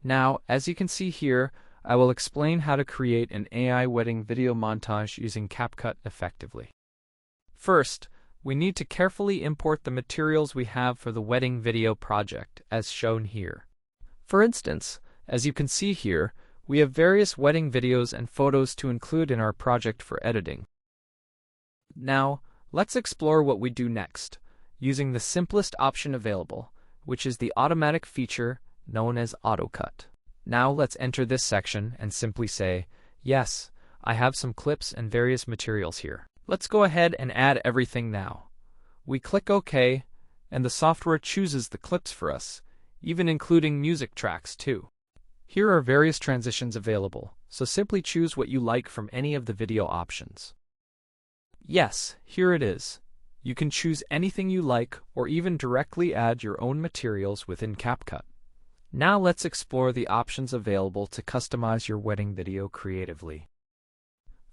Now, as you can see here, I will explain how to create an AI wedding video montage using CapCut effectively. First, we need to carefully import the materials we have for the wedding video project, as shown here. For instance, as you can see here, we have various wedding videos and photos to include in our project for editing. Now, let's explore what we do next, using the simplest option available, which is the automatic feature known as AutoCut. Now let's enter this section and simply say, yes, I have some clips and various materials here. Let's go ahead and add everything now. We click OK, and the software chooses the clips for us, even including music tracks too. Here are various transitions available, so simply choose what you like from any of the video options. Yes, here it is. You can choose anything you like or even directly add your own materials within CapCut. Now let's explore the options available to customize your wedding video creatively.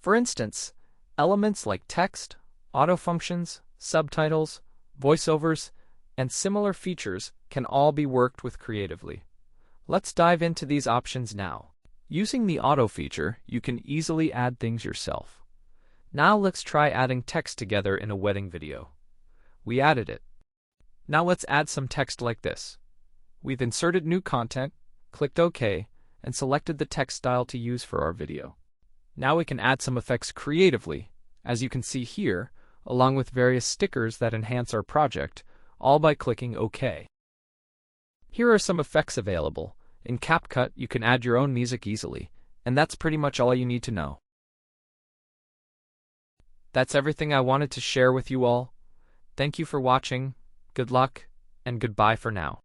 For instance, elements like text, auto functions, subtitles, voiceovers, and similar features can all be worked with creatively. Let's dive into these options now. Using the auto feature, you can easily add things yourself. Now let's try adding text together in a wedding video. We added it. Now let's add some text like this. We've inserted new content, clicked OK, and selected the text style to use for our video. Now we can add some effects creatively, as you can see here, along with various stickers that enhance our project, all by clicking OK. Here are some effects available. In CapCut, you can add your own music easily, and that's pretty much all you need to know. That's everything I wanted to share with you all. Thank you for watching, good luck, and goodbye for now.